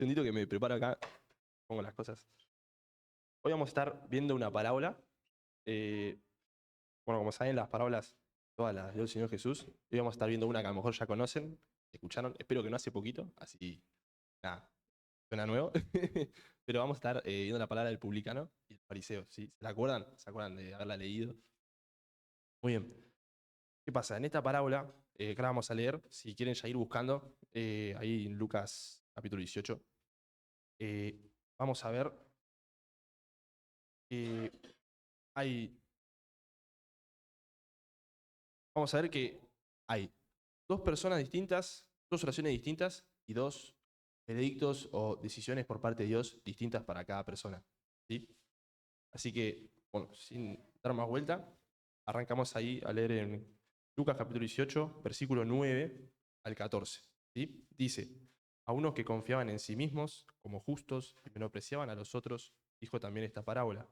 Segundito que me preparo acá, pongo las cosas. Hoy vamos a estar viendo una parábola. eh, bueno, como saben, las parábolas, todas las del Señor Jesús. Hoy vamos a estar viendo una que a lo mejor ya conocen, escucharon, espero que no hace poquito, así, nada, suena nuevo. Pero vamos a estar viendo la palabra del publicano y el fariseo, ¿sí? ¿Se la acuerdan? ¿Se acuerdan de haberla leído? Muy bien. ¿Qué pasa? En esta parábola, que ahora vamos a leer, si quieren ya ir buscando, ahí en Lucas capítulo 18, vamos a ver que hay, vamos a ver que hay dos personas distintas, dos oraciones distintas y dos veredictos o decisiones por parte de Dios distintas para cada persona, ¿sí? Así que, bueno, sin dar más vuelta, arrancamos ahí a leer en Lucas capítulo 18, versículo 9 al 14, ¿sí? Dice: a unos que confiaban en sí mismos como justos y menospreciaban a los otros, dijo también esta parábola.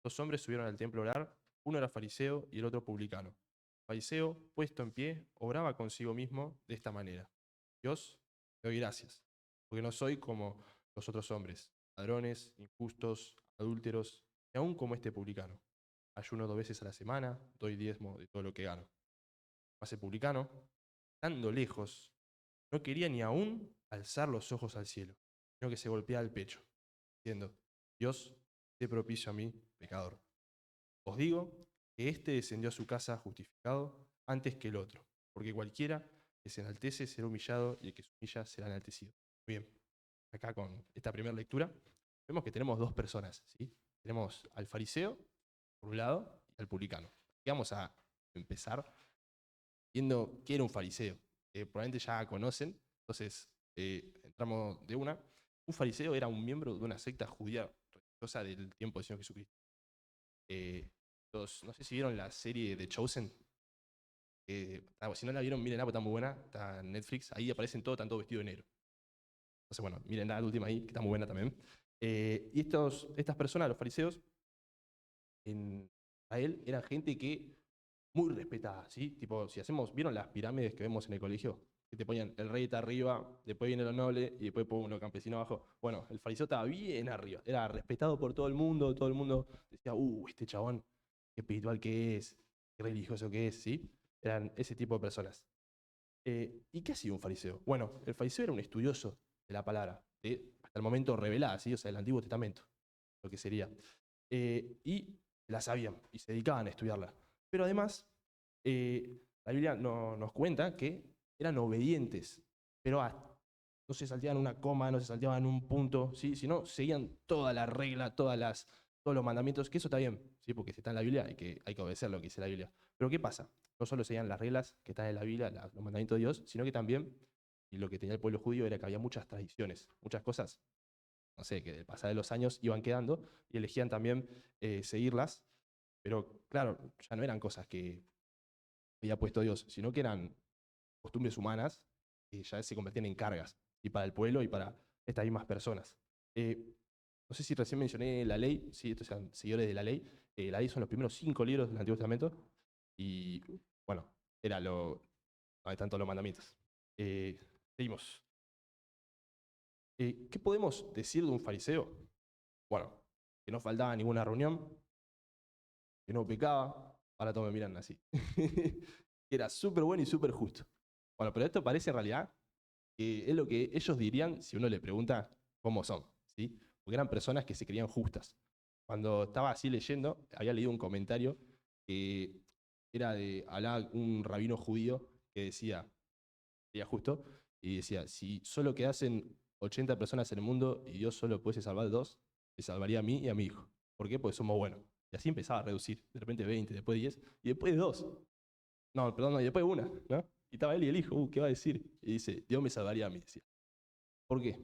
Dos hombres subieron al templo a orar, uno era fariseo y el otro publicano. El fariseo, puesto en pie, obraba consigo mismo de esta manera: Dios, te doy gracias, porque no soy como los otros hombres, ladrones, injustos, adúlteros, y aún como este publicano. Ayuno 2 veces a la semana, doy diezmo de todo lo que gano. Mas el publicano, estando lejos, no quería ni aún alzar los ojos al cielo, sino que se golpeaba el pecho, diciendo: Dios, sé propicio a mí, pecador. Os digo que éste descendió a su casa justificado antes que el otro, porque cualquiera que se enaltece será humillado y el que se humilla será enaltecido. Muy bien, acá con esta primera lectura vemos que tenemos dos personas, ¿sí? Tenemos al fariseo, por un lado, y al publicano. Y vamos a empezar viendo qué era un fariseo. Probablemente ya conocen, entonces entramos de una. Un fariseo era un miembro de una secta judía religiosa del tiempo del Señor Jesucristo. No sé si vieron la serie de Chosen. Si no la vieron, mírenla, porque está muy buena. Está en Netflix. Ahí aparecen todos, están todos vestidos de negro. Entonces, bueno, miren la última ahí, que está muy buena también. Y estas personas, los fariseos, en Israel, eran gente que muy respetada, ¿sí? Tipo, si hacemos, ¿vieron las pirámides que vemos en el colegio? Que te ponían el rey está arriba, después viene lo noble y después pone uno campesino abajo. Bueno, el fariseo estaba bien arriba, era respetado por todo el mundo decía: este chabón, qué espiritual que es, qué religioso que es, ¿sí? Eran ese tipo de personas. ¿Y qué hacía un fariseo? Bueno, el fariseo era un estudioso de la palabra, hasta el momento revelada, ¿sí? O sea, del Antiguo Testamento, lo que sería. Y la sabían y se dedicaban a estudiarla. Pero además, la Biblia nos cuenta que eran obedientes, pero no se salteaban una coma, no se salteaban un punto, ¿sí? Sino seguían toda la regla, todos los mandamientos, que eso está bien, ¿sí? Porque si está en la Biblia hay que obedecer lo que dice la Biblia. Pero ¿qué pasa? No solo seguían las reglas que están en la Biblia, los mandamientos de Dios, sino que también, y lo que tenía el pueblo judío era que había muchas tradiciones, muchas cosas, no sé, que del pasar de los años iban quedando y elegían también seguirlas, pero claro, ya no eran cosas que había puesto Dios, sino que eran costumbres humanas que ya se convertían en cargas, y para el pueblo y para estas mismas personas. No sé si recién mencioné la ley, sí, estos eran seguidores de la ley. La ley son los primeros 5 libros del Antiguo Testamento, y bueno, era donde están todos los mandamientos. Seguimos. ¿Qué podemos decir de un fariseo? Bueno, que no faltaba a ninguna reunión, que no pecaba, ahora todos me miran así, que era súper bueno y súper justo. Bueno, pero esto parece en realidad que es lo que ellos dirían si uno le pregunta cómo son, ¿sí? Porque eran personas que se creían justas. Cuando estaba así leyendo, había leído un comentario que hablaba un rabino judío que decía, sería justo, y decía: si solo quedasen 80 personas en el mundo y Dios solo pudiese salvar 2, me salvaría a mí y a mi hijo. ¿Por qué? Porque somos buenos. Y así empezaba a reducir. De repente 20, después 10, y después 2. No, perdón, no, y después 1, ¿no? Y estaba él y el hijo, ¿qué va a decir? Y dice: Dios me salvaría a mí, decía. ¿Por qué?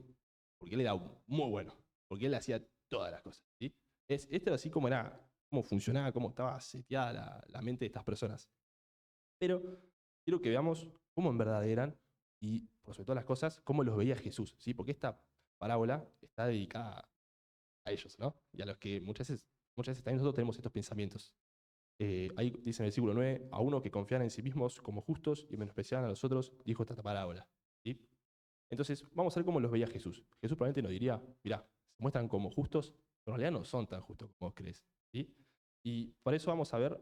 Porque él era muy bueno. Porque él hacía todas las cosas, ¿sí? Esto era así como era, cómo funcionaba, cómo estaba seteada la mente de estas personas. Pero quiero que veamos cómo en verdad eran y, por sobre todas las cosas, cómo los veía Jesús, ¿sí? Porque esta parábola está dedicada a ellos, ¿no? Y a los que muchas veces también nosotros tenemos estos pensamientos. Ahí dice en el versículo 9: a uno que confiaban en sí mismos como justos y menospreciaban a los otros, dijo esta parábola, ¿sí? Entonces, vamos a ver cómo los veía Jesús. Jesús probablemente nos diría, mirá, se muestran como justos, pero en realidad no son tan justos como vos crees. ¿Sí? Y por eso vamos a ver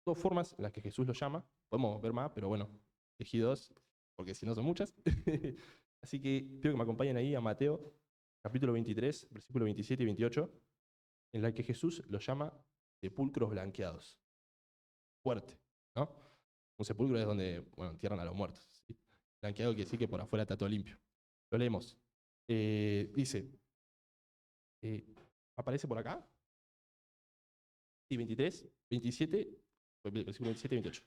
dos formas en las que Jesús los llama. Podemos ver más, pero bueno, elegí dos, porque si no son muchas. Así que pido que me acompañen ahí a Mateo, capítulo 23, versículos 27 y 28, en la que Jesús los llama sepulcros blanqueados. Fuerte, ¿no? Un sepulcro es donde, bueno, entierran a los muertos. ¿Sí? Blanqueado quiere decir que por afuera está todo limpio. Lo leemos. Dice, ¿aparece por acá? Sí, 23, 27, versículo 27 y 28.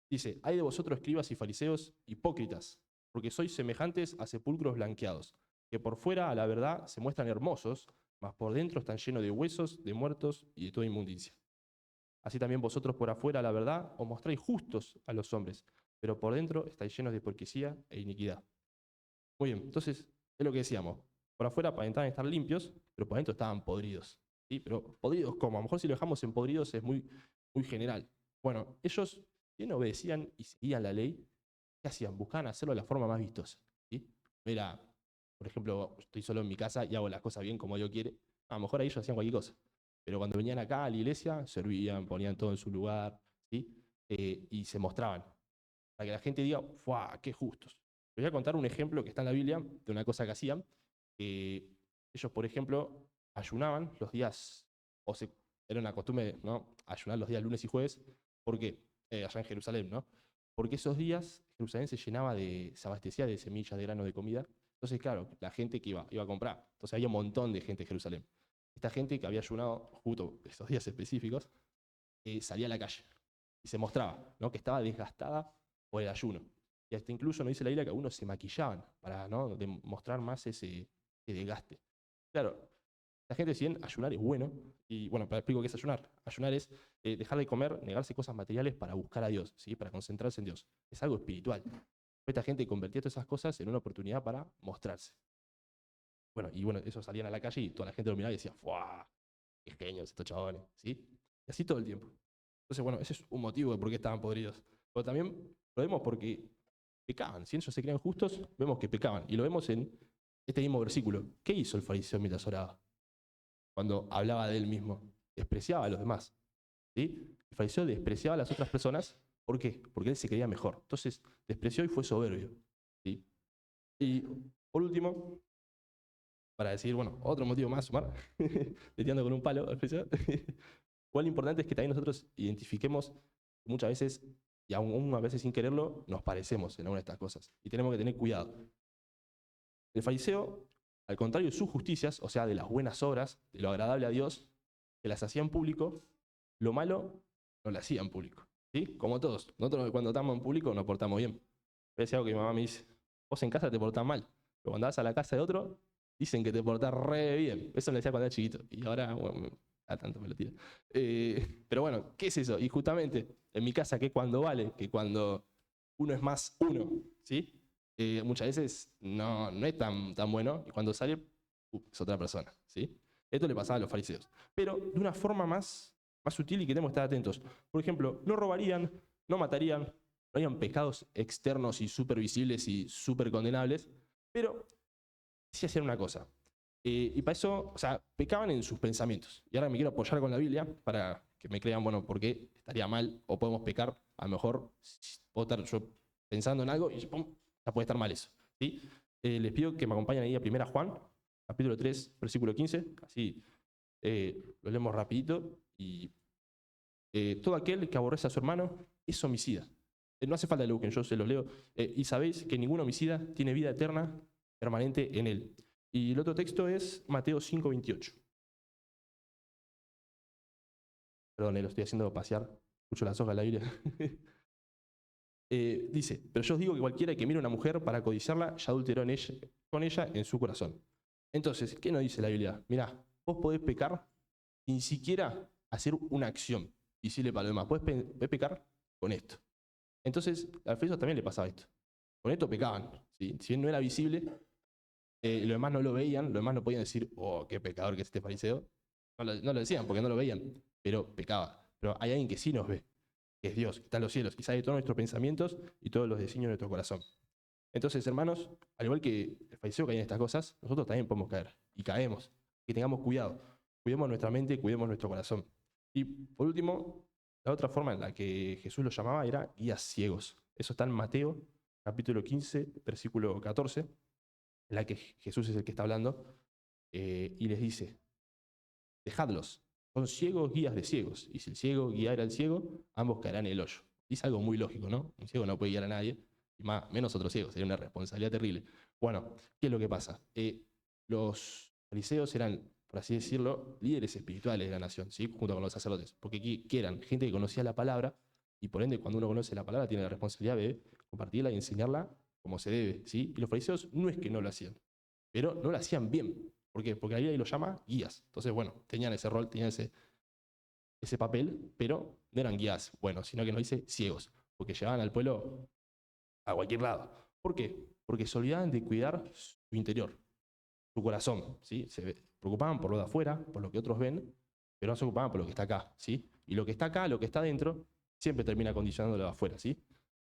Dice, hay de vosotros escribas y fariseos hipócritas, porque sois semejantes a sepulcros blanqueados, que por fuera a la verdad se muestran hermosos, mas por dentro están llenos de huesos, de muertos y de toda inmundicia. Así también vosotros por afuera a la verdad os mostráis justos a los hombres, pero por dentro estáis llenos de hipocresía e iniquidad. Muy bien, entonces es lo que decíamos. Por afuera aparentaban estar limpios, pero por dentro estaban podridos. ¿Sí? Pero podridos, ¿cómo? A lo mejor si lo dejamos en podridos es muy, muy general. Bueno, ellos bien obedecían y seguían la ley. ¿Qué hacían? Buscaban hacerlo de la forma más vistosa. ¿Sí? Era, por ejemplo, estoy solo en mi casa y hago las cosas bien como yo quiere. A lo mejor ahí ellos hacían cualquier cosa. Pero cuando venían acá a la iglesia, servían, ponían todo en su lugar, ¿sí? Y se mostraban. Para que la gente diga, ¡fuah, qué justos! Les voy a contar un ejemplo que está en la Biblia de una cosa que hacían. Ellos, por ejemplo, ayunaban los días, era una costumbre, ¿no? Ayunar los días lunes y jueves. ¿Por qué? Allá en Jerusalén, ¿no? Porque esos días Jerusalén se abastecía de semillas, de grano, de comida. Entonces, claro, la gente que iba a comprar. Entonces había un montón de gente en Jerusalén. Esta gente que había ayunado justo esos días específicos, salía a la calle y se mostraba, ¿no? Que estaba desgastada por el ayuno. Y hasta incluso nos dice la Biblia que algunos se maquillaban para, ¿no? demostrar más ese desgaste. Claro, la gente decía, ayunar es bueno, y bueno, para explico qué es ayunar. Ayunar es dejar de comer, negarse cosas materiales para buscar a Dios, ¿sí? Para concentrarse en Dios. Es algo espiritual. Esta gente convertía todas esas cosas en una oportunidad para mostrarse. Bueno, eso salían a la calle y toda la gente lo miraba y decía, ¡fuah! ¡Qué genios estos chabones! ¿Sí? Y así todo el tiempo. Entonces, bueno, ese es un motivo de por qué estaban podridos. Pero también lo vemos porque pecaban. Si ellos se creían justos, vemos que pecaban. Y lo vemos en este mismo versículo. ¿Qué hizo el fariseo mientras oraba? Cuando hablaba de él mismo. Despreciaba a los demás. ¿Sí? El fariseo despreciaba a las otras personas. ¿Por qué? Porque él se creía mejor. Entonces, despreció y fue soberbio. ¿Sí? Y por último, para decir, bueno, otro motivo más, sumar, metiendo con un palo al fariseo. Igual lo importante es que también nosotros identifiquemos que muchas veces, y aún a veces sin quererlo, nos parecemos en alguna de estas cosas. Y tenemos que tener cuidado. El fariseo, al contrario de sus justicias, o sea, de las buenas obras, de lo agradable a Dios, que las hacía en público, lo malo no lo hacía en público. ¿Sí? Como todos. Nosotros cuando estamos en público nos portamos bien. Es algo que mi mamá me dice, vos en casa te portás mal, pero cuando vas a la casa de otro, dicen que te portás re bien. Eso me lo decía cuando era chiquito. Y ahora, bueno, tanto me lo tira. Pero bueno, ¿qué es eso? Y justamente en mi casa, que cuando vale, que cuando uno es más uno, ¿sí? Muchas veces no es tan bueno, y cuando sale, es otra persona, ¿sí? Esto le pasaba a los fariseos. Pero de una forma más sutil y que tenemos que estar atentos. Por ejemplo, no robarían, no matarían, no harían pecados externos y súper visibles y súper condenables, pero sí hacían una cosa. Y para eso, o sea, pecaban en sus pensamientos. Y ahora me quiero apoyar con la Biblia para que me crean, bueno, por qué estaría mal o podemos pecar. A lo mejor puedo estar yo pensando en algo y pum, ya puede estar mal eso. ¿Sí? Les pido que me acompañen ahí a 1 Juan, capítulo 3, versículo 15. Así lo leemos rapidito. Y todo aquel que aborrece a su hermano es homicida. No hace falta que lo busquen, yo se los leo. Y sabéis que ningún homicida tiene vida eterna permanente en él. Y el otro texto es Mateo 5:28. Perdón, lo estoy haciendo pasear. Escucho las hojas de la Biblia. Dice, pero yo os digo que cualquiera que mire a una mujer para codiciarla, ya adulteró con ella en su corazón. Entonces, ¿qué nos dice la Biblia? Mirá, vos podés pecar sin siquiera hacer una acción visible para lo demás. Podés pecar con esto. Entonces, a Efesios también le pasaba esto. Con esto pecaban. ¿Sí? Si bien no era visible, los demás no lo veían, los demás no podían decir, oh, qué pecador que es este fariseo. No lo decían porque no lo veían, pero pecaba. Pero hay alguien que sí nos ve, que es Dios, que está en los cielos, y sabe todos nuestros pensamientos y todos los designios de nuestro corazón. Entonces, hermanos, al igual que el fariseo caía en estas cosas, nosotros también podemos caer y caemos. Que tengamos cuidado. Cuidemos nuestra mente, cuidemos nuestro corazón. Y por último, la otra forma en la que Jesús los llamaba era guías ciegos. Eso está en Mateo, capítulo 15, versículo 14, en la que Jesús es el que está hablando, y les dice, dejadlos, son ciegos guías de ciegos, y si el ciego guiara al ciego, ambos caerán en el hoyo. Dice algo muy lógico, ¿no? Un ciego no puede guiar a nadie, y menos otro ciego, sería una responsabilidad terrible. Bueno, ¿qué es lo que pasa? Los fariseos eran, por así decirlo, líderes espirituales de la nación, ¿sí? Junto con los sacerdotes, porque ¿qué eran? Gente que conocía la palabra, y por ende, cuando uno conoce la palabra, tiene la responsabilidad de compartirla y enseñarla como se debe, ¿sí? Y los fariseos no es que no lo hacían, pero no lo hacían bien. ¿Por qué? Porque la Biblia ahí lo llama guías. Entonces, bueno, tenían ese rol, tenían ese papel, pero no eran guías buenos, sino que nos dice ciegos, porque llevaban al pueblo a cualquier lado. ¿Por qué? Porque se olvidaban de cuidar su interior, su corazón, ¿sí? Se preocupaban por lo de afuera, por lo que otros ven, pero no se ocupaban por lo que está acá, ¿sí? Y lo que está acá, lo que está dentro, siempre termina condicionando lo de afuera, ¿sí?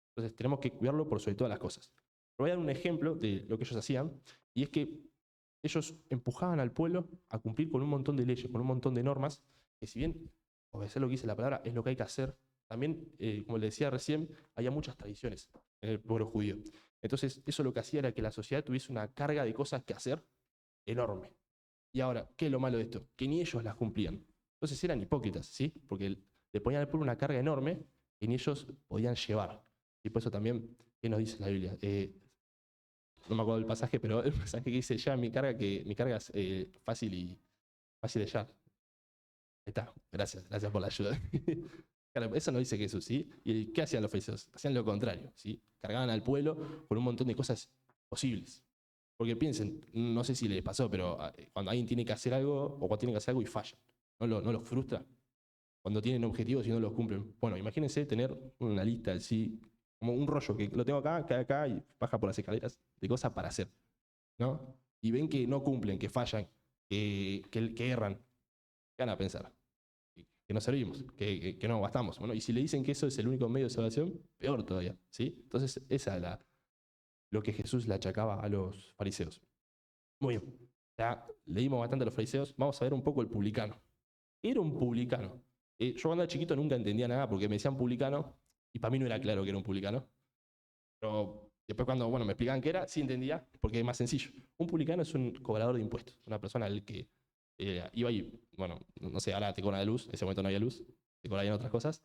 Entonces tenemos que cuidarlo por sobre todas las cosas. Pero voy a dar un ejemplo de lo que ellos hacían, y es que ellos empujaban al pueblo a cumplir con un montón de leyes, con un montón de normas, que si bien obedecer lo que dice la palabra es lo que hay que hacer, también, como le decía recién, había muchas tradiciones en el pueblo judío. Entonces, eso lo que hacía era que la sociedad tuviese una carga de cosas que hacer enorme. Y ahora, ¿qué es lo malo de esto? Que ni ellos las cumplían. Entonces eran hipócritas, ¿sí? Porque le ponían al pueblo una carga enorme que ni ellos podían llevar. Y por eso también, ¿qué nos dice la Biblia? No me acuerdo del pasaje, pero el pasaje que dice, ya mi carga es fácil de llevar. Ahí está, gracias por la ayuda. Claro, eso no dice Jesús, ¿sí? ¿Y qué hacían los fariseos? Hacían lo contrario, ¿sí? Cargaban al pueblo con un montón de cosas posibles. Porque piensen, no sé si les pasó, pero cuando alguien tiene que hacer algo, o cuando tiene que hacer algo y falla, ¿no los frustra? Cuando tienen objetivos y no los cumplen. Bueno, imagínense tener una lista así, como un rollo, que lo tengo acá, y baja por las escaleras, de cosas para hacer, ¿no? Y ven que no cumplen, que fallan, que erran. ¿Qué van a pensar? Que no servimos, que no bastamos. Bueno, y si le dicen que eso es el único medio de salvación, peor todavía, ¿sí? Entonces, esa es lo que Jesús le achacaba a los fariseos. Muy bien, ya leímos bastante a los fariseos, vamos a ver un poco el publicano. Era un publicano. Yo cuando era chiquito nunca entendía nada porque me decían publicano y para mí no era claro que era un publicano. Pero después cuando bueno, me explicaban qué era, sí entendía porque es más sencillo. Un publicano es un cobrador de impuestos, una persona al que iba y, bueno, no sé, ahora te cobra de luz, en ese momento no había luz, te cobrarían otras cosas,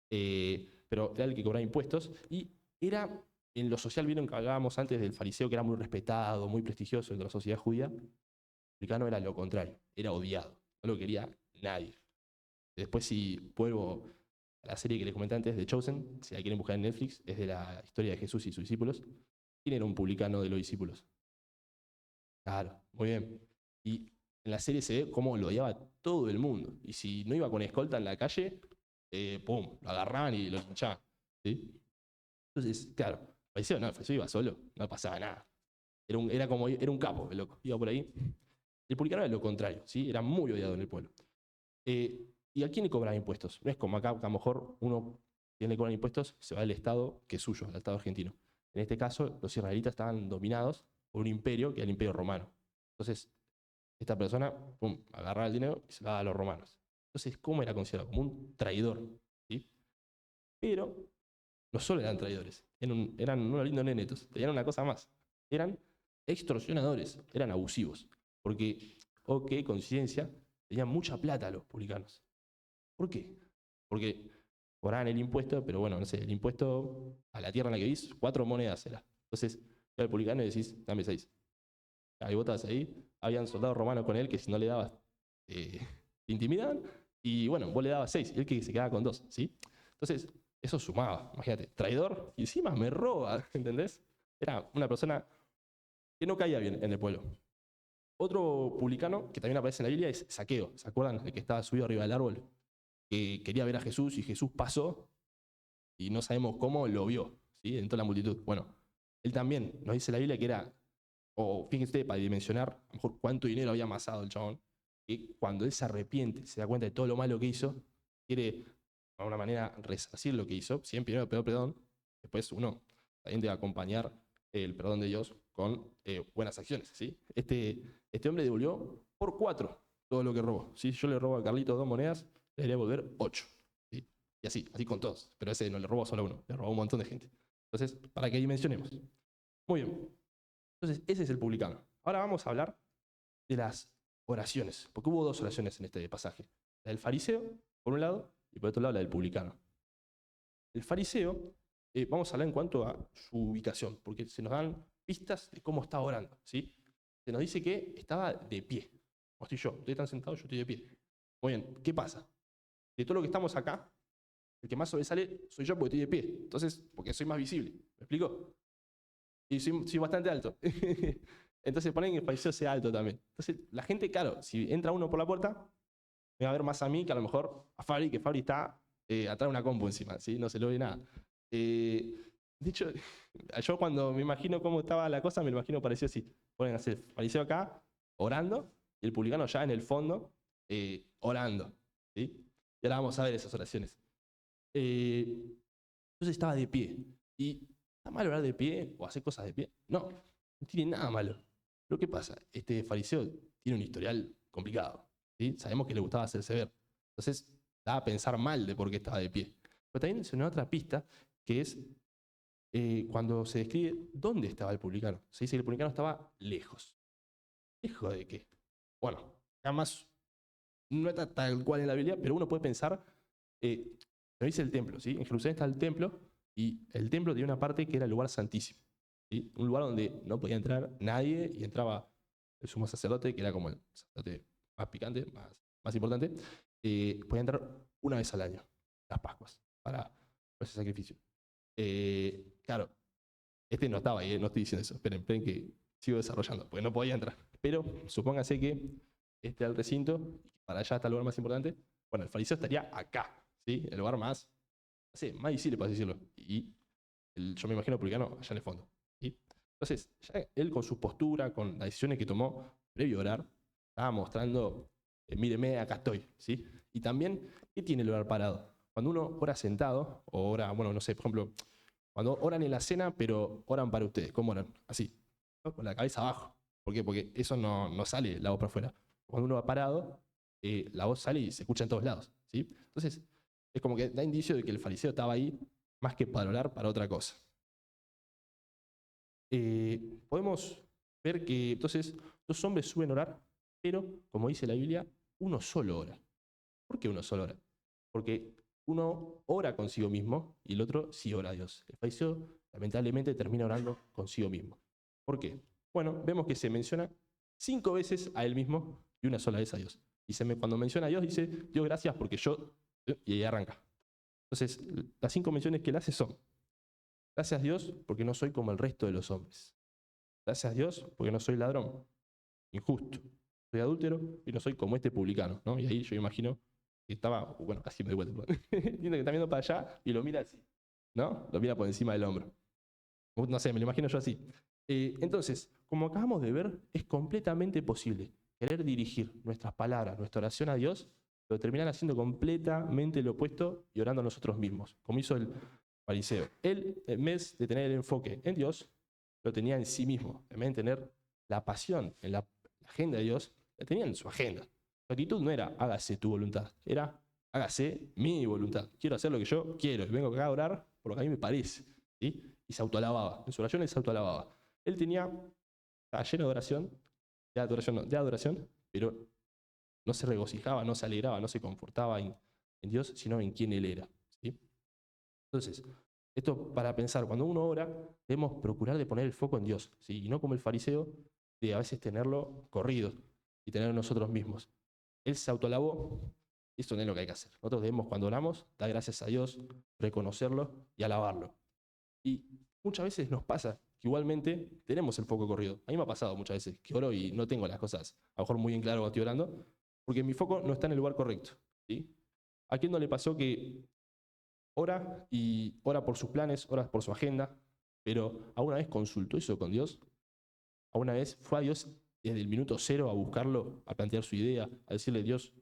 pero era el que cobraba impuestos y era, en lo social, vieron que hablábamos antes del fariseo que era muy respetado, muy prestigioso entre la sociedad judía. El publicano era lo contrario, era odiado, no lo quería nadie. Después, si vuelvo a la serie que les comenté antes, de Chosen, si la quieren buscar en Netflix, es de la historia de Jesús y sus discípulos. ¿Quién era un publicano de los discípulos? Claro, muy bien. Y en la serie se ve cómo lo odiaba todo el mundo. Y si no iba con escolta en la calle, ¡pum!, lo agarraban y lo linchaban, ¿sí? Entonces, claro, el fariseo iba solo, no pasaba nada. Era un capo, el loco, iba por ahí. El publicano era lo contrario, ¿sí? Era muy odiado en el pueblo. ¿Y a quién le cobran impuestos? No es como acá, que a lo mejor uno tiene que cobrar impuestos, se va al Estado que es suyo, al Estado argentino. En este caso, los israelitas estaban dominados por un imperio que era el Imperio Romano. Entonces, esta persona, pum, agarraba el dinero y se lo daba a los romanos. Entonces, ¿cómo era considerado? Como un traidor, ¿sí? Pero no solo eran traidores, eran unos lindos nenetos, tenían una cosa más. Eran extorsionadores, eran abusivos. Porque, o qué coincidencia, tenían mucha plata los publicanos. ¿Por qué? Porque cobraban el impuesto, pero bueno, no sé, el impuesto a la tierra en la que vivís, 4 monedas era. Entonces, al publicano y decís, dame 6. Ahí botas ahí, habían soldados romanos con él que si no le dabas, te intimidaban, y bueno, vos le dabas 6, y él que se quedaba con 2, ¿sí? Entonces, eso sumaba, imagínate, traidor, y encima me roba, ¿entendés? Era una persona que no caía bien en el pueblo. Otro publicano que también aparece en la Biblia es Zaqueo, ¿se acuerdan? El que estaba subido arriba del árbol, que quería ver a Jesús y Jesús pasó y no sabemos cómo lo vio, ¿sí? En toda la multitud. Bueno, él también nos dice la Biblia que era, o fíjense para dimensionar a lo mejor cuánto dinero había amasado el chabón, que cuando él se arrepiente, se da cuenta de todo lo malo que hizo, quiere de alguna manera resarcir lo que hizo, siempre primero pedir perdón, después uno también debe acompañar el perdón de Dios con buenas acciones, ¿sí? Este hombre devolvió por 4 todo lo que robó, ¿sí? Yo le robo a Carlitos 2 monedas, le debería devolver 8, ¿sí? Y así con todos. Pero ese no le robó solo a uno, le robó a un montón de gente. Entonces, para que dimensionemos. Muy bien. Entonces, ese es el publicano. Ahora vamos a hablar de las oraciones, porque hubo 2 oraciones en este pasaje. La del fariseo, por un lado, y por otro lado la del publicano. El fariseo, vamos a hablar en cuanto a su ubicación, porque se nos dan pistas de cómo estaba orando, ¿sí? Se nos dice que estaba de pie. Como estoy yo, ustedes están sentados, yo estoy de pie. Muy bien, ¿qué pasa? De todo lo que estamos acá, el que más sobresale soy yo porque estoy de pie. Entonces, porque soy más visible. ¿Me explico? Y soy bastante alto. Entonces ponen que el fariseo sea alto también. Entonces, la gente, claro, si entra uno por la puerta, me va a ver más a mí que a lo mejor a Fabri, que Fabri está atrás de una compu encima, ¿sí? No se lo ve nada. De hecho, yo cuando me imagino cómo estaba la cosa, me lo imagino parecido así. Ponen así, el fariseo acá, orando, y el publicano ya en el fondo, orando, ¿sí? Y ahora vamos a ver esas oraciones. Entonces estaba de pie. ¿Y está mal orar de pie o hacer cosas de pie? No, no tiene nada malo. Pero ¿qué pasa? Este fariseo tiene un historial complicado, ¿sí? Sabemos que le gustaba hacerse ver. Entonces, da a pensar mal de por qué estaba de pie. Pero también se nos da otra pista, que es cuando se describe dónde estaba el publicano. Se dice que el publicano estaba lejos. ¿Lejos de qué? Bueno, jamás no está tal cual en la Biblia, pero uno puede pensar, lo dice el templo, ¿sí? En Jerusalén está el templo, y el templo tenía una parte que era el lugar santísimo, ¿sí? Un lugar donde no podía entrar nadie y entraba el sumo sacerdote, que era como el sacerdote más picante, más importante, podía entrar una vez al año, las Pascuas, para ese sacrificio. Claro, este no estaba ahí, no estoy diciendo eso, esperen que sigo desarrollando, porque no podía entrar. Pero supóngase que este era el recinto, y para allá está el lugar más importante. Bueno, el fariseo estaría acá, ¿sí? El lugar más, no sé, más visible, por así decirlo. Y yo me imagino el publicano allá en el fondo, ¿sí? Entonces, ya él con su postura, con las decisiones que tomó previo a orar, estaba mostrando, míreme, acá estoy, ¿sí? Y también, ¿qué tiene el orar parado? Cuando uno ora sentado, o ora, bueno, no sé, por ejemplo, cuando oran en la cena, pero oran para ustedes, ¿cómo oran? Así, ¿no? Con la cabeza abajo. ¿Por qué? Porque eso no sale la voz para afuera. Cuando uno va parado, la voz sale y se escucha en todos lados, ¿sí? Entonces, es como que da indicio de que el fariseo estaba ahí más que para orar, para otra cosa. Podemos ver que entonces 2 hombres suben a orar, pero, como dice la Biblia, uno solo ora. ¿Por qué uno solo ora? Porque uno ora consigo mismo y el otro sí ora a Dios. El fariseo lamentablemente termina orando consigo mismo. ¿Por qué? Bueno, vemos que se menciona 5 veces a él mismo y una sola vez a Dios. Cuando menciona a Dios dice, Dios gracias porque yo... Y ahí arranca. Entonces, las 5 menciones que él hace son, gracias Dios porque no soy como el resto de los hombres. Gracias Dios porque no soy ladrón, injusto. Soy adúltero y no soy como este publicano, ¿no? Y ahí yo imagino que estaba, bueno, casi me doy vuelta. Entiendo que está viendo para allá y lo mira así, ¿no? Lo mira por encima del hombro. No sé, me lo imagino yo así. Entonces, como acabamos de ver, es completamente posible querer dirigir nuestras palabras, nuestra oración a Dios, pero terminar haciendo completamente lo opuesto y orando a nosotros mismos, como hizo el fariseo. Él, en vez de tener el enfoque en Dios, lo tenía en sí mismo. En vez de tener la pasión en la agenda de Dios, la tenía en su agenda. Su actitud no era hágase tu voluntad, era hágase mi voluntad. Quiero hacer lo que yo quiero y vengo acá a orar por lo que a mí me parece, ¿sí? Y se autoalababa. En su oración él se autoalababa. Él estaba lleno de oración, de adoración, pero no se regocijaba, no se alegraba, no se confortaba en Dios, sino en quién él era, ¿sí? Entonces, esto para pensar, cuando uno ora, debemos procurar de poner el foco en Dios, ¿sí? Y no como el fariseo, de a veces tenerlo corrido y tenerlo nosotros mismos. Él se autoalabó, y eso no es lo que hay que hacer. Nosotros debemos, cuando oramos, dar gracias a Dios, reconocerlo y alabarlo. Y muchas veces nos pasa que igualmente tenemos el foco corrido. A mí me ha pasado muchas veces que oro y no tengo las cosas a lo mejor muy en claro cuando estoy orando, porque mi foco no está en el lugar correcto, ¿sí? ¿A quién no le pasó que ora y ora por sus planes, ora por su agenda, pero alguna vez consultó eso con Dios? ¿Alguna vez fue a Dios desde el minuto 0 a buscarlo, a plantear su idea, a decirle, Dios,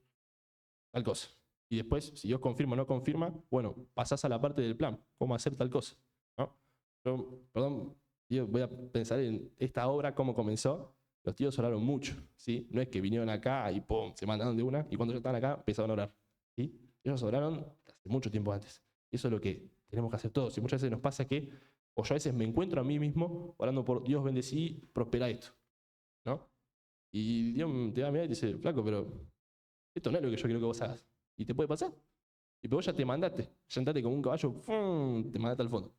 tal cosa? Y después, si Dios confirma o no confirma, bueno, pasás a la parte del plan, cómo hacer tal cosa, ¿no? Yo, perdón, Yo voy a pensar en esta obra, cómo comenzó. Los tíos oraron mucho, ¿sí? No es que vinieron acá y ¡pum! Se mandaron de una, y cuando ya estaban acá empezaron a orar, ¿sí? Ellos oraron hace mucho tiempo antes. Y eso es lo que tenemos que hacer todos. Y muchas veces nos pasa que, o yo a veces me encuentro a mí mismo orando por Dios, bendecí, prospera esto, ¿no? Y Dios te va a mirar y te dice, flaco, pero esto no es lo que yo quiero que vos hagas. Y te puede pasar. Y pero vos ya te mandaste, ya entraste como un caballo, ¡fum! Te mandaste al fondo.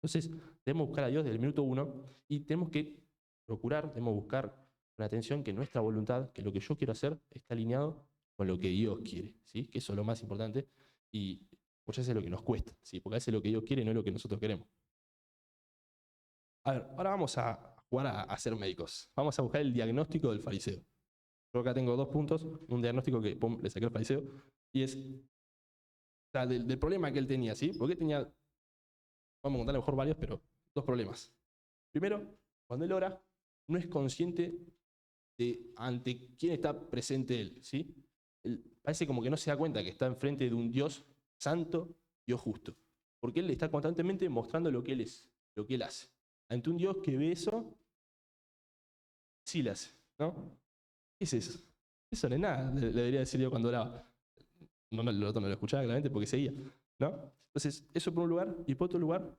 Entonces, debemos buscar a Dios desde el minuto uno y tenemos que procurar, debemos buscar con atención que nuestra voluntad, que lo que yo quiero hacer, esté alineado con lo que Dios quiere, ¿sí? Que eso es lo más importante y muchas veces es lo que nos cuesta, ¿sí? Porque a veces lo que Dios quiere no es lo que nosotros queremos. A ver, ahora vamos a jugar a ser médicos. Vamos a buscar el diagnóstico del fariseo. Yo acá tengo 2 puntos, un diagnóstico que pum, le saqué al fariseo, y es o sea, del problema que él tenía, ¿sí? Porque tenía, vamos a contar a lo mejor varios, pero 2 problemas. Primero, cuando él ora, no es consciente de ante quién está presente él, ¿sí? Él parece como que no se da cuenta que está enfrente de un Dios santo, Dios justo. Porque él le está constantemente mostrando lo que él es, lo que él hace. Ante un Dios que ve eso, sí lo hace, ¿no? ¿Qué es eso? Eso no es nada, le debería decir yo cuando oraba. No, el otro no lo escuchaba claramente porque seguía, ¿no? Entonces, eso por un lugar. Y por otro lugar,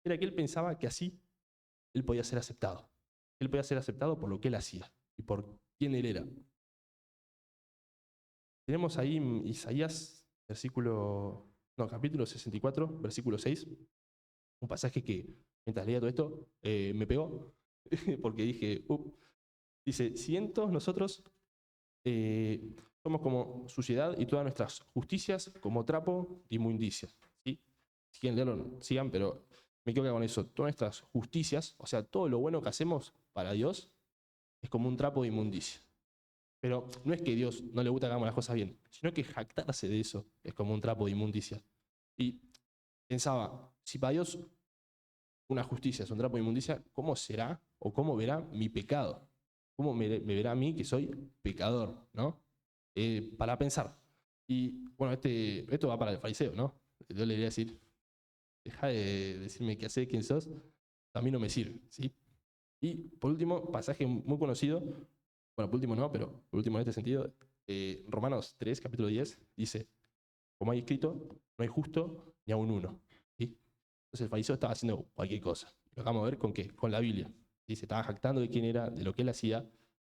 era que él pensaba que así él podía ser aceptado. Él podía ser aceptado por lo que él hacía y por quién él era. Tenemos ahí en Isaías, capítulo 64, versículo 6, un pasaje que mientras leía todo esto me pegó, porque dije, dice, cientos nosotros somos como suciedad y todas nuestras justicias como trapo de inmundicia. ¿Sí? Si quieren leerlo, sigan, pero me quedo con eso. Todas nuestras justicias, o sea, todo lo bueno que hacemos para Dios, es como un trapo de inmundicia. Pero no es que Dios no le gusta que hagamos las cosas bien, sino que jactarse de eso es como un trapo de inmundicia. Y pensaba, si para Dios una justicia es un trapo de inmundicia, ¿cómo será o cómo verá mi pecado? ¿Cómo me verá a mí que soy pecador? ¿No? Para pensar. Y bueno, esto va para el fariseo, ¿no? Yo le diría decir, deja de decirme qué hacer, quién sos, a mí no me sirve, ¿sí? Y por último, pasaje muy conocido, bueno, por último no, pero por último en este sentido, Romanos 3, capítulo 10, dice, como hay escrito, no hay justo ni aun uno, ¿sí? Entonces el fariseo estaba haciendo cualquier cosa. Lo vamos a ver con qué, con la Biblia. ¿Sí? Se estaba jactando de quién era, de lo que él hacía,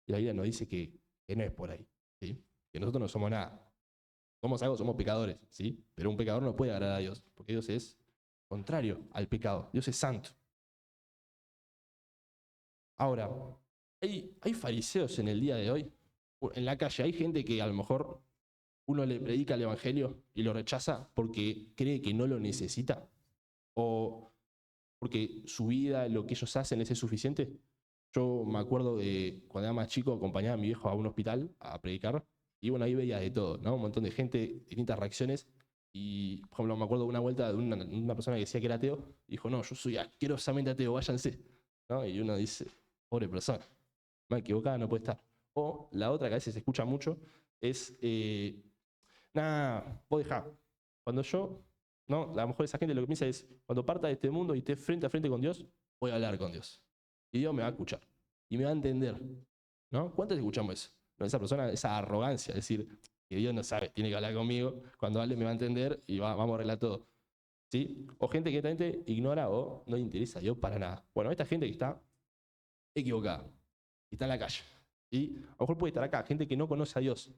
y la Biblia nos dice que no es por ahí, ¿sí? Que nosotros no somos nada. Somos algo, somos pecadores, ¿sí? Pero un pecador no puede agradar a Dios, porque Dios es contrario al pecado. Dios es santo. Ahora, hay fariseos en el día de hoy, en la calle, hay gente que a lo mejor uno le predica el evangelio y lo rechaza porque cree que no lo necesita o porque su vida, lo que ellos hacen, les es suficiente. Yo me acuerdo de cuando era más chico, acompañaba a mi viejo a un hospital a predicar y bueno, ahí veía de todo, ¿no? Un montón de gente, distintas reacciones. Y, por ejemplo, me acuerdo de una vuelta de una persona que decía que era ateo y dijo, no, yo soy asquerosamente ateo, váyanse, ¿no? Y uno dice, pobre persona, más equivocada no puede estar. O la otra que a veces se escucha mucho es, nada, vos dejá. Cuando yo, ¿no? A lo mejor esa gente lo que piensa es, cuando parta de este mundo y esté frente a frente con Dios, voy a hablar con Dios. Y Dios me va a escuchar. Y me va a entender. ¿No? ¿Cuántos escuchamos eso? ¿No? Esa persona, esa arrogancia, es decir, que Dios no sabe, tiene que hablar conmigo, cuando hable me va a entender y vamos a arreglar todo. ¿Sí? O gente que directamente ignora o no le interesa a Dios para nada. Bueno, esta gente que está equivocada, que está en la calle. Y a lo mejor puede estar acá, gente que no conoce a Dios.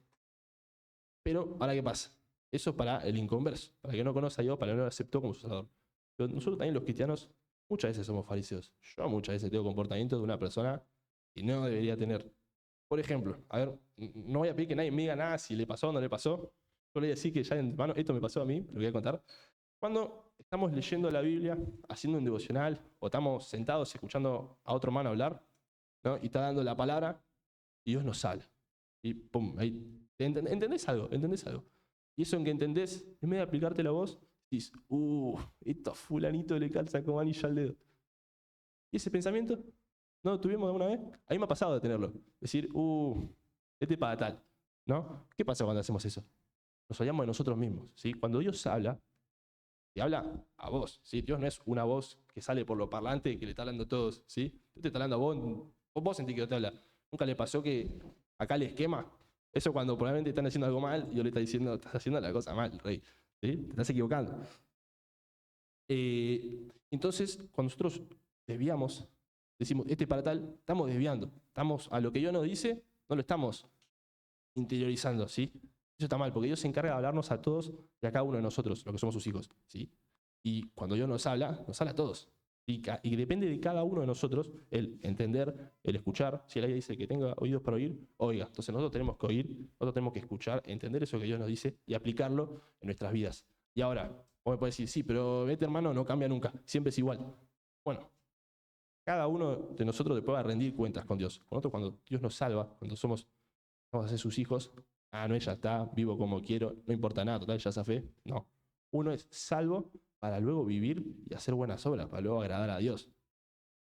Pero, ¿ahora qué pasa? Eso es para el inconverso, para el que no conoce a Dios, para el que no lo aceptó como su Salvador. Pero nosotros también los cristianos muchas veces somos fariseos. Yo muchas veces tengo comportamientos de una persona que no debería tener. Por ejemplo, a ver, no voy a pedir que nadie me diga nada si le pasó o no le pasó. Yo le voy a decir que ya en mano, esto me pasó a mí, lo voy a contar. Cuando estamos leyendo la Biblia, haciendo un devocional, o estamos sentados escuchando a otro hermano hablar, ¿no? Y está dando la palabra, y Dios nos habla. Y pum, ahí, ¿entendés algo? ¿Entendés algo? Y eso en que entendés, en vez de aplicártelo a vos, dices, esto a fulanito le calza como anillo al dedo. Y ese pensamiento, ¿no lo tuvimos alguna vez? A mí me ha pasado de tenerlo. Decir, este para tal. ¿No? ¿Qué pasa cuando hacemos eso? Nos hablamos de nosotros mismos. ¿Sí? Cuando Dios habla, te habla a vos, ¿sí? Dios no es una voz que sale por lo parlante que le está hablando a todos, ¿sí? Dios te está hablando a vos sentís que Dios te habla. ¿Nunca le pasó que acá le esquema? Eso cuando probablemente están haciendo algo mal y Dios le está diciendo, estás haciendo la cosa mal, rey, ¿sí? Te estás equivocando. Entonces, cuando nosotros desviamos, decimos, este para tal, estamos desviando. Estamos a lo que Dios nos dice, no lo estamos interiorizando, ¿sí? Eso está mal, porque Dios se encarga de hablarnos a todos y a cada uno de nosotros, los que somos sus hijos, ¿sí? Y cuando Dios nos habla a todos. Y depende de cada uno de nosotros el entender, el escuchar. Si la Biblia dice que tenga oídos para oír, oiga. Entonces nosotros tenemos que oír, nosotros tenemos que escuchar, entender eso que Dios nos dice y aplicarlo en nuestras vidas. Y ahora, vos me podés decir, sí, pero este hermano no cambia nunca, siempre es igual. Bueno, cada uno de nosotros después va a rendir cuentas con Dios. Con nosotros, cuando Dios nos salva, cuando vamos a ser sus hijos, no, ella está, vivo como quiero, no importa nada, total, ya esa fe. No. Uno es salvo para luego vivir y hacer buenas obras, para luego agradar a Dios.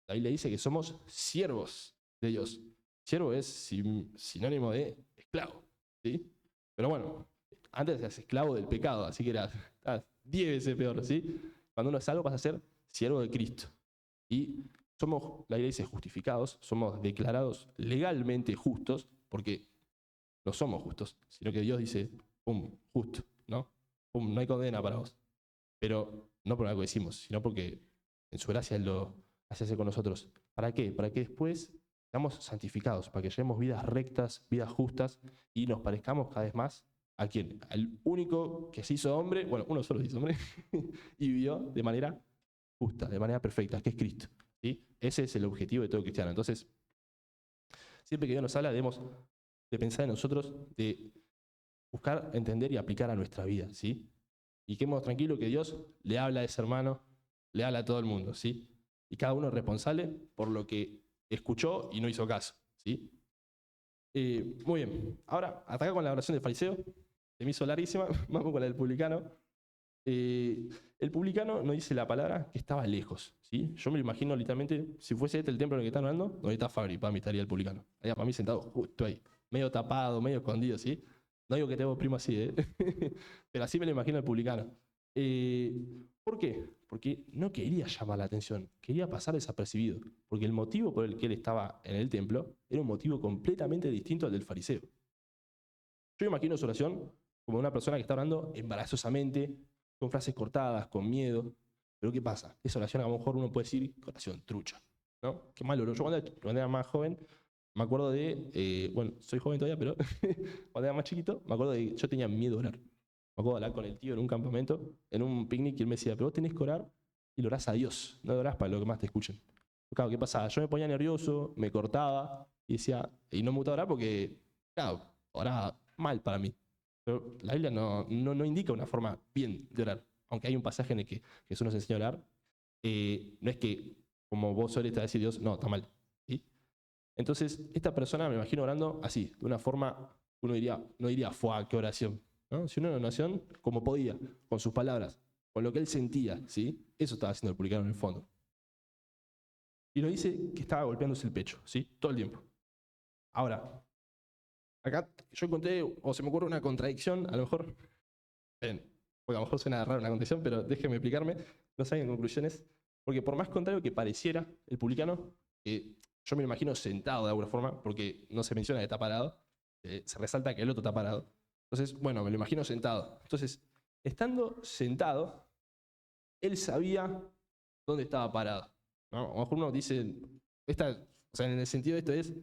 La Biblia dice que somos siervos de Dios. Siervo es sinónimo de esclavo, ¿sí? Pero bueno, antes eras esclavo del pecado, así que eras 10 veces peor, ¿sí? Cuando uno es salvo pasa a ser siervo de Cristo. Y somos, la Biblia dice, justificados, somos declarados legalmente justos, porque no somos justos, sino que Dios dice, pum, justo, ¿no? Pum, no hay condena para vos. Pero no por algo que decimos, sino porque en su gracia Él lo hace con nosotros. ¿Para qué? Para que después seamos santificados, para que llevemos vidas rectas, vidas justas, y nos parezcamos cada vez más a quién, al único que se hizo hombre, bueno, uno solo se hizo hombre, y vivió de manera justa, de manera perfecta, que es Cristo, ¿sí? Ese es el objetivo de todo cristiano. Entonces, siempre que Dios nos habla, debemos de pensar en nosotros, de buscar, entender y aplicar a nuestra vida, ¿sí? Y quedemos tranquilos que Dios le habla a ese hermano, le habla a todo el mundo, ¿sí? Y cada uno es responsable por lo que escuchó y no hizo caso, ¿sí? Muy bien, ahora, hasta acá con la oración del fariseo, se me hizo larguísima, vamos con la del publicano. El publicano no dice la palabra que estaba lejos, ¿sí? Yo me lo imagino literalmente, si fuese este el templo en el que están orando, donde está Fabri, para mí estaría el publicano. Allá para mí sentado justo ahí, medio tapado, medio escondido, ¿sí? No digo que tengo primo así, ¿eh? Pero así me lo imagino el publicano. ¿Por qué? Porque no quería llamar la atención, quería pasar desapercibido, porque el motivo por el que él estaba en el templo era un motivo completamente distinto al del fariseo. Yo imagino su oración como una persona que está orando embarazosamente, con frases cortadas, con miedo. Pero ¿qué pasa? Esa oración a lo mejor uno puede decir oración trucha, ¿no? Qué malo. Yo cuando era más joven, me acuerdo de, bueno, soy joven todavía, pero cuando era más chiquito, me acuerdo de que yo tenía miedo de orar. Me acuerdo de hablar con el tío en un campamento, en un picnic, y él me decía, pero vos tenés que orar y lo orás a Dios, no lo orás para lo que más te escuchen. Claro, ¿qué pasaba? Yo me ponía nervioso, me cortaba y decía, y no me gustaba orar porque, claro, oraba mal para mí. Pero la Biblia no indica una forma bien de orar. Aunque hay un pasaje en el que Jesús nos enseña a orar, no es que como vos solés te va a decir Dios, no, está mal. ¿Sí? Entonces, esta persona me imagino orando así, de una forma, uno diría, no diría, ¡fuah, qué oración! ¿No? Sino una oración como podía, con sus palabras, con lo que él sentía, ¿sí? Eso estaba haciendo el publicano en el fondo. Y nos dice que estaba golpeándose el pecho, ¿sí? Todo el tiempo. Ahora, acá yo encontré, o se me ocurre una contradicción, a lo mejor, porque a lo mejor suena raro una contradicción, pero déjenme explicarme, no salen conclusiones, porque por más contrario que pareciera el publicano, yo me lo imagino sentado de alguna forma, porque no se menciona que está parado, se resalta que el otro está parado. Entonces, bueno, me lo imagino sentado. Entonces, estando sentado, él sabía dónde estaba parado, ¿no? A lo mejor uno dice, o sea, en el sentido de esto es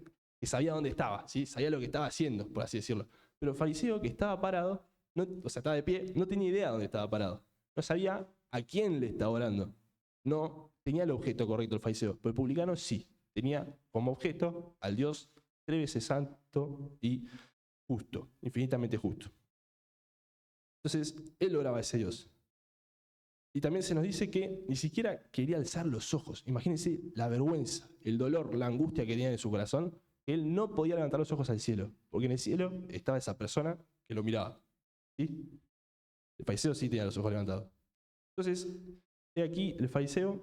que sabía dónde estaba, ¿sí? Sabía lo que estaba haciendo, por así decirlo. Pero el fariseo que estaba parado, o sea, estaba de pie, no tenía idea de dónde estaba parado. No sabía a quién le estaba orando. No tenía el objeto correcto el fariseo, pero el publicano sí. Tenía como objeto al Dios 3 veces santo y justo, infinitamente justo. Entonces, él oraba a ese Dios. Y también se nos dice que ni siquiera quería alzar los ojos. Imagínense la vergüenza, el dolor, la angustia que tenía en su corazón. Él no podía levantar los ojos al cielo, porque en el cielo estaba esa persona que lo miraba. ¿Sí? El fariseo sí tenía los ojos levantados. Entonces, de aquí el fariseo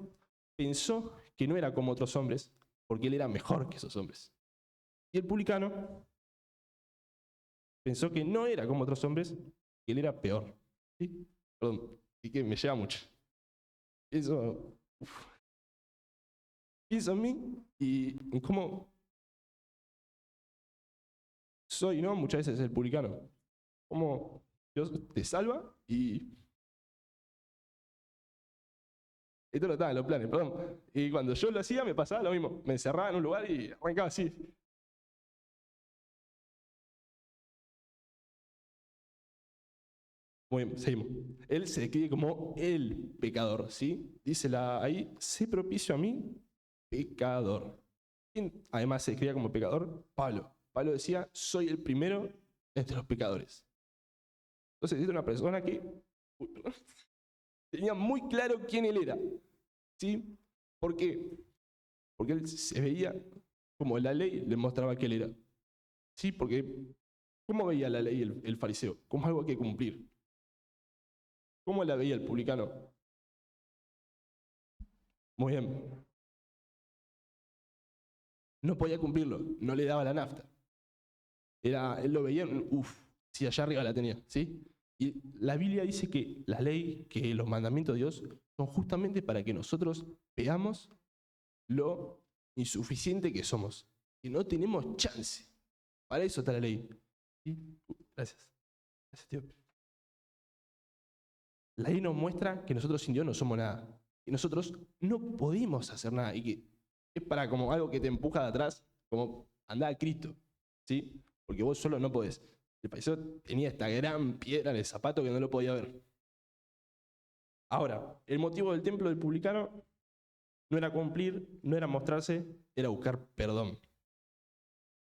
pensó que no era como otros hombres, porque él era mejor que esos hombres. Y el publicano pensó que no era como otros hombres, que él era peor. ¿Sí? Perdón. y que me lleva mucho. Eso, pienso en mí y en cómo soy, ¿no? Muchas veces el publicano. Cómo Dios te salva y esto no estaba en los planes, perdón. Y cuando yo lo hacía me pasaba lo mismo. Me encerraba en un lugar y arrancaba así. Muy bien, seguimos. Él se describe como el pecador, ¿sí? Dice ahí, sé propicio a mí, pecador. ¿Quién además se describía como pecador? Pablo. Pablo decía, soy el primero entre los pecadores. Entonces, es una persona que tenía muy claro quién él era, ¿sí? ¿Por qué? Porque él se veía como la ley le mostraba que él era. Sí, porque ¿cómo veía la ley el fariseo? Como algo que cumplir. ¿Cómo la veía el publicano? Muy bien. No podía cumplirlo, no le daba la nafta. Él lo veía, sí, allá arriba la tenía, ¿sí? Y la Biblia dice que la ley, que los mandamientos de Dios son justamente para que nosotros veamos lo insuficiente que somos, que no tenemos chance. Para eso está la ley. ¿Sí? Gracias. Gracias, tío. La ley nos muestra que nosotros sin Dios no somos nada, que nosotros no podemos hacer nada y que es para como algo que te empuja de atrás, como andar a Cristo, ¿sí? Porque vos solo no podés. El paisano tenía esta gran piedra en el zapato que no lo podía ver. Ahora, el motivo del templo del publicano no era cumplir, no era mostrarse, era buscar perdón.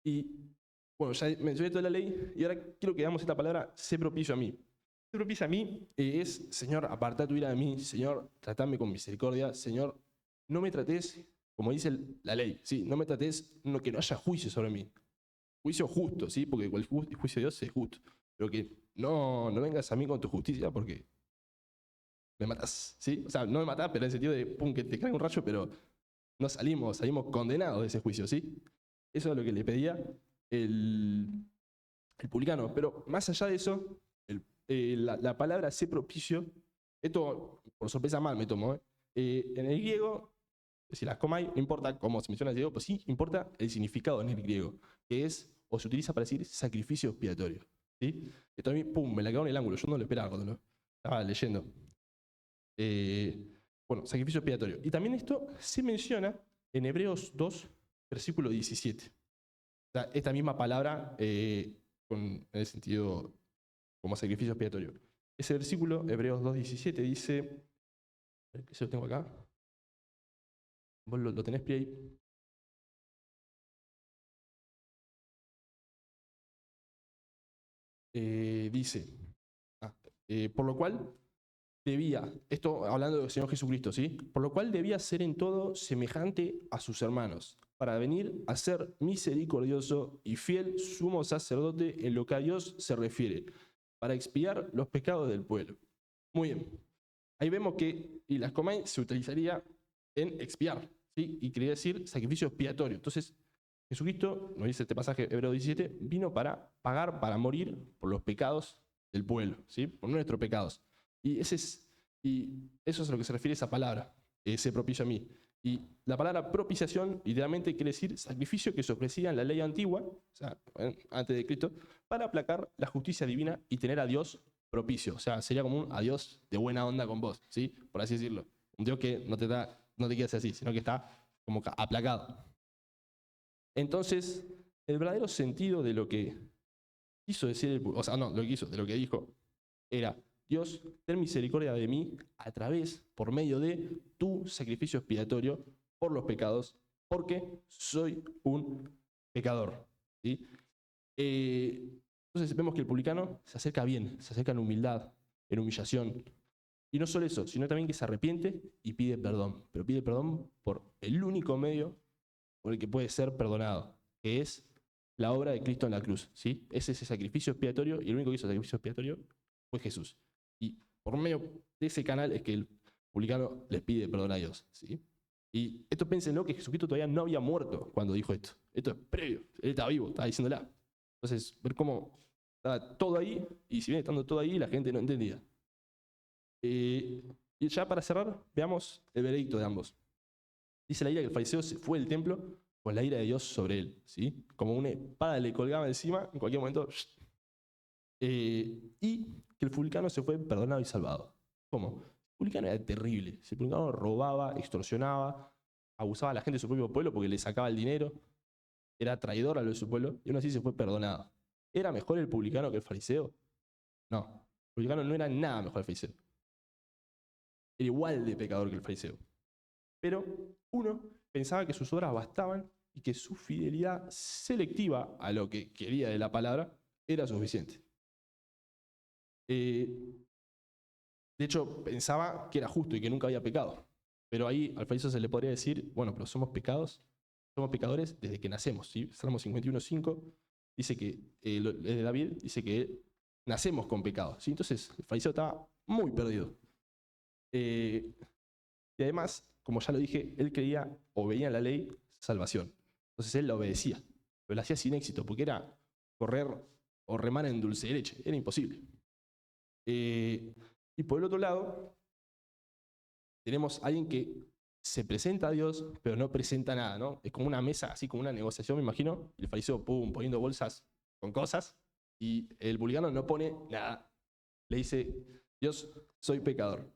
Y bueno, ya mencioné toda la ley y ahora quiero que damos esta palabra, sé propicio a mí. Sé propicio a mí es, Señor, aparta tu ira de mí, Señor, tratame con misericordia, Señor, no me trates, como dice la ley, ¿sí? No me trates, que no haya juicio sobre mí. Juicio justo, ¿sí? Porque el juicio de Dios es justo. Pero que no vengas a mí con tu justicia porque me matas, ¿sí? O sea, no me matás, pero en el sentido de, pum, que te caiga un rayo, pero no salimos condenados de ese juicio, ¿sí? Eso es lo que le pedía el publicano. Pero más allá de eso, la palabra sé propicio, esto por sorpresa mal me tomo, en el griego, si las comáis, no importa cómo se menciona el griego, pues sí importa el significado en el griego, que es, o se utiliza para decir sacrificio expiatorio. ¿Sí? Esto a mí, pum, me la cagó en el ángulo, yo no lo esperaba cuando lo estaba leyendo. Bueno, sacrificio expiatorio. Y también esto se menciona en Hebreos 2, versículo 17. O sea, esta misma palabra en el sentido como sacrificio expiatorio. Ese versículo, Hebreos 2:17, dice, ¿qué lo tengo acá? ¿Vos lo tenés, ahí? Dice, por lo cual debía, esto hablando del Señor Jesucristo, ¿sí? Por lo cual debía ser en todo semejante a sus hermanos, para venir a ser misericordioso y fiel sumo sacerdote en lo que a Dios se refiere, para expiar los pecados del pueblo. Muy bien. Ahí vemos que las comáis se utilizaría en expiar, ¿sí? Y quería decir sacrificio expiatorio. Entonces, Jesucristo, nos dice este pasaje, Hebreos 17, vino para pagar, para morir por los pecados del pueblo, ¿sí? Por nuestros pecados. Y eso es a lo que se refiere esa palabra, ese propicio a mí. Y la palabra propiciación literalmente quiere decir sacrificio que se ofrecía en la ley antigua, o sea, antes de Cristo, para aplacar la justicia divina y tener a Dios propicio. O sea, sería como un Dios de buena onda con vos, ¿sí? Por así decirlo. Un Dios que no te quiere hacer así, sino que está como aplacado. Entonces, el verdadero sentido de lo que quiso decir, de lo que dijo, era, Dios, ten misericordia de mí a través, por medio de tu sacrificio expiatorio por los pecados, porque soy un pecador. ¿Sí? Entonces vemos que el publicano se acerca bien, se acerca en humildad, en humillación. Y no solo eso, sino también que se arrepiente y pide perdón. Pero pide perdón por el único medio por el que puede ser perdonado, que es la obra de Cristo en la cruz. ¿Sí? Es ese sacrificio expiatorio y el único que hizo sacrificio expiatorio fue Jesús. Y por medio de ese canal es que el publicano les pide perdón a Dios. ¿Sí? Y esto pénsenlo que Jesucristo todavía no había muerto cuando dijo esto. Esto es previo. Él estaba vivo, estaba diciéndola. Entonces, ver cómo estaba todo ahí, y si bien estando todo ahí, la gente no entendía. Y ya para cerrar, veamos el veredicto de ambos. Dice la Biblia que el fariseo se fue del templo con la ira de Dios sobre él, ¿sí? Como una espada le colgaba encima, en cualquier momento. Y que el publicano se fue perdonado y salvado. ¿Cómo? El publicano era terrible. El publicano robaba, extorsionaba, abusaba a la gente de su propio pueblo porque le sacaba el dinero, era traidor a lo de su pueblo, y aún así se fue perdonado. ¿Era mejor el publicano que el fariseo? No. El publicano no era nada mejor que el fariseo. Era igual de pecador que el fariseo. Pero uno pensaba que sus obras bastaban y que su fidelidad selectiva a lo que quería de la palabra era suficiente. De hecho, pensaba que era justo y que nunca había pecado. Pero ahí al fariseo se le podría decir, bueno, pero somos pecadores desde que nacemos. ¿Sí? Salmo 51:5 dice que, de David, dice que nacemos con pecado. ¿Sí? Entonces, el fariseo estaba muy perdido. Y además, como ya lo dije, él creía o veía en la ley salvación. Entonces él la obedecía, pero lo hacía sin éxito, porque era correr o remar en dulce de leche, era imposible. Y por el otro lado, tenemos a alguien que se presenta a Dios, pero no presenta nada, ¿no? Es como una mesa, así como una negociación, me imagino, y el fariseo, pum, poniendo bolsas con cosas, y el publicano no pone nada. Le dice, Dios, soy pecador,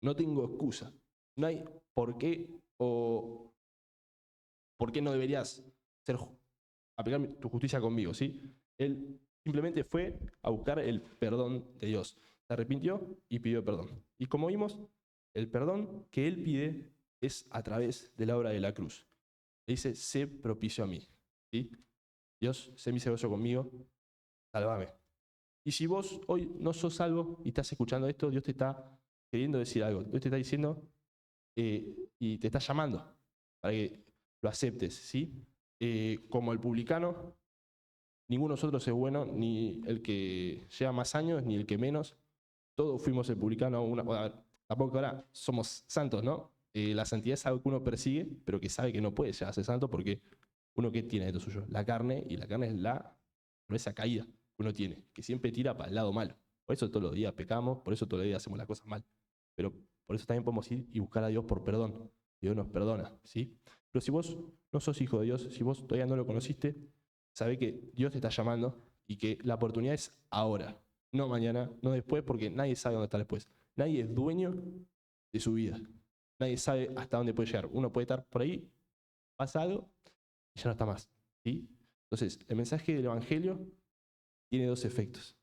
no tengo excusa, no hay por qué o por qué no deberías aplicar tu justicia conmigo, ¿sí? Él simplemente fue a buscar el perdón de Dios. Se arrepintió y pidió perdón. Y como vimos, el perdón que él pide es a través de la obra de la cruz. Le dice, sé propicio a mí, ¿sí? Dios, sé misericordioso conmigo, sálvame. Y si vos hoy no sos salvo y estás escuchando esto, Dios te está queriendo decir algo. Dios te está diciendo y te está llamando para que lo aceptes, ¿sí? Como el publicano, ninguno de nosotros es bueno, ni el que lleva más años, ni el que menos. Todos fuimos el publicano. A ver, tampoco ahora somos santos, ¿no? La santidad es algo que uno persigue, pero que sabe que no puede llegar a ser santo porque uno que tiene dentro suyo, la carne, y la carne es esa caída que uno tiene, que siempre tira para el lado malo. Por eso todos los días pecamos, por eso todos los días hacemos las cosas mal. Pero por eso también podemos ir y buscar a Dios por perdón. Dios nos perdona, ¿sí? Pero si vos no sos hijo de Dios, si vos todavía no lo conociste, sabe que Dios te está llamando y que la oportunidad es ahora, no mañana, no después, porque nadie sabe dónde está después. Nadie es dueño de su vida. Nadie sabe hasta dónde puede llegar. Uno puede estar por ahí, pasa algo y ya no está más, ¿sí? Entonces, el mensaje del Evangelio tiene dos efectos.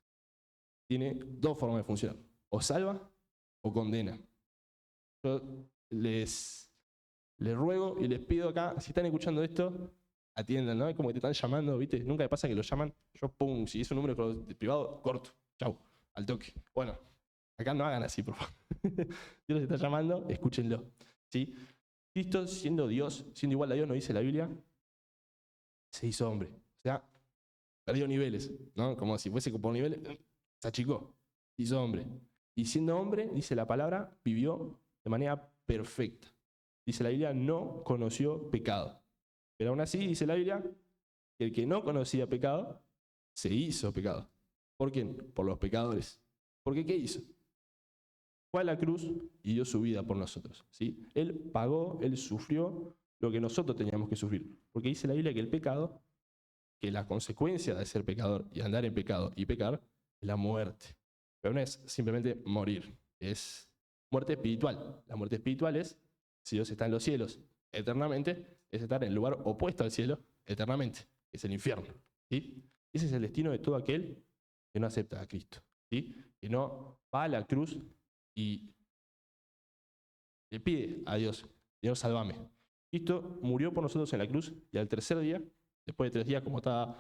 Tiene dos formas de funcionar. O salva o condena. Yo les ruego y les pido acá, si están escuchando esto, atiendan, ¿no? Es como que te están llamando, ¿viste? Nunca me pasa que lo llaman, yo pum, si es un número privado, corto, chau, al toque. Bueno, acá no hagan así, por favor. Dios les está llamando, escúchenlo, ¿sí? Cristo, siendo Dios, siendo igual a Dios, nos dice la Biblia, se hizo hombre. O sea, perdió niveles, ¿no? Como si fuese por niveles, se achicó, se hizo hombre. Y siendo hombre, dice la palabra, vivió de manera perfecta. Dice la Biblia, no conoció pecado. Pero aún así, dice la Biblia, que el que no conocía pecado, se hizo pecado. ¿Por quién? Por los pecadores. ¿Porque qué hizo? Fue a la cruz y dio su vida por nosotros, ¿sí? Él pagó, él sufrió lo que nosotros teníamos que sufrir. Porque dice la Biblia que el pecado, que la consecuencia de ser pecador y andar en pecado y pecar, es la muerte. Pero no es simplemente morir, es muerte espiritual. La muerte espiritual es, si Dios está en los cielos eternamente, es estar en el lugar opuesto al cielo eternamente, que es el infierno, ¿sí? Ese es el destino de todo aquel que no acepta a Cristo, ¿sí? Que no va a la cruz y le pide a Dios, Dios, sálvame. Cristo murió por nosotros en la cruz y al tercer día, después de 3 días, como estaba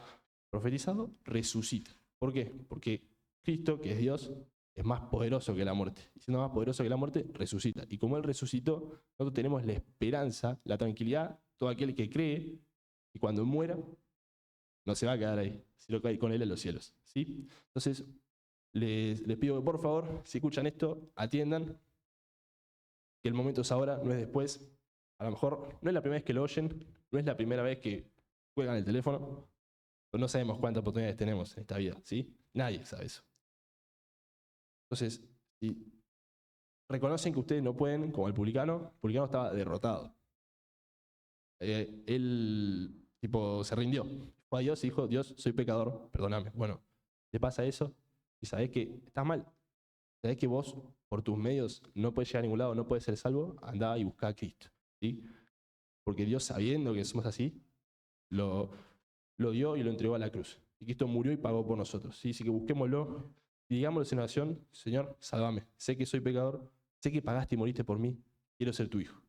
profetizado, resucita. ¿Por qué? Porque Cristo, que es Dios, es más poderoso que la muerte. Y siendo más poderoso que la muerte, resucita. Y como Él resucitó, nosotros tenemos la esperanza, la tranquilidad, todo aquel que cree, y cuando muera, no se va a quedar ahí, sino que va a ir con Él en los cielos, ¿sí? Entonces, les pido que por favor, si escuchan esto, atiendan, que el momento es ahora, no es después. A lo mejor no es la primera vez que lo oyen, no es la primera vez que juegan el teléfono, pero no sabemos cuántas oportunidades tenemos en esta vida, ¿sí? Nadie sabe eso. Entonces, si reconocen que ustedes no pueden, como el publicano estaba derrotado. Él, tipo, se rindió. Fue a Dios y dijo, Dios, soy pecador, perdóname. Bueno, te pasa eso y sabés que estás mal. Sabés que vos, por tus medios, no puedes llegar a ningún lado, no puedes ser salvo, andá y buscá a Cristo. ¿Sí? Porque Dios, sabiendo que somos así, lo dio y lo entregó a la cruz. Y Cristo murió y pagó por nosotros. ¿Sí? Así que busquémoslo y digámoslo en oración, Señor, sálvame. Sé que soy pecador, sé que pagaste y moriste por mí, quiero ser tu hijo.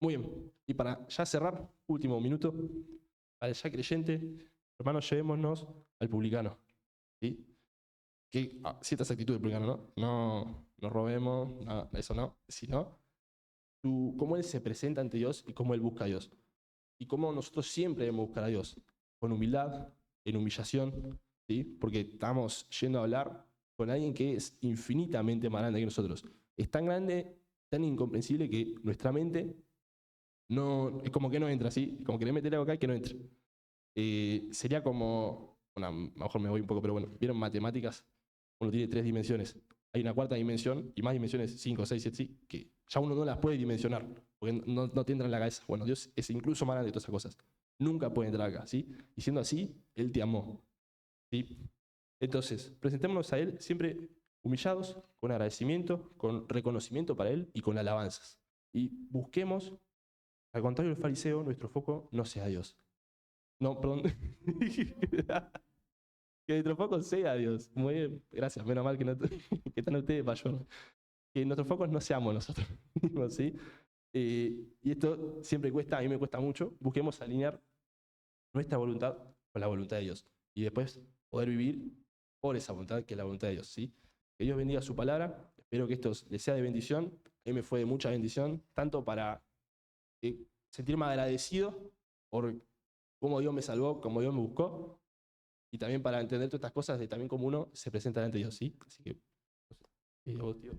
Muy bien. Y para ya cerrar, último minuto, para el ya creyente, hermanos, llevémonos al publicano. ¿Sí? Que ciertas actitudes del publicano, ¿no? No robemos, no, eso no. Sino cómo él se presenta ante Dios y cómo él busca a Dios. Y cómo nosotros siempre debemos buscar a Dios. Con humildad, en humillación, ¿sí? Porque estamos yendo a hablar con alguien que es infinitamente más grande que nosotros. Es tan grande, tan incomprensible que nuestra mente no, es como que no entra, ¿sí? Como que le meter algo acá y que no entre. Sería como, bueno, a lo mejor me voy un poco, pero bueno, ¿vieron matemáticas? Uno tiene 3 dimensiones. Hay una cuarta dimensión y más dimensiones, 5, 6, 7, sí, que ya uno no las puede dimensionar, porque no te entra en la cabeza. Bueno, Dios es incluso más grande de todas esas cosas. Nunca puede entrar acá, ¿sí? Y siendo así, Él te amó, ¿sí? Entonces, presentémonos a Él siempre humillados, con agradecimiento, con reconocimiento para Él y con alabanzas. Y busquemos, al contrario del fariseo, nuestro foco no sea Dios. No, perdón. Que nuestro foco sea Dios. Muy bien, gracias. Menos mal que, no, que están ustedes para ayudarme. Que nuestros focos no seamos nosotros mismos, ¿sí? Y esto siempre cuesta, a mí me cuesta mucho. Busquemos alinear nuestra voluntad con la voluntad de Dios. Y después poder vivir por esa voluntad que es la voluntad de Dios, ¿sí? Que Dios bendiga su palabra. Espero que esto les sea de bendición. A mí me fue de mucha bendición, tanto para sentirme agradecido por cómo Dios me salvó, cómo Dios me buscó, y también para entender todas estas cosas de también cómo uno se presenta delante de Dios, ¿sí? Así que, no sé, tío.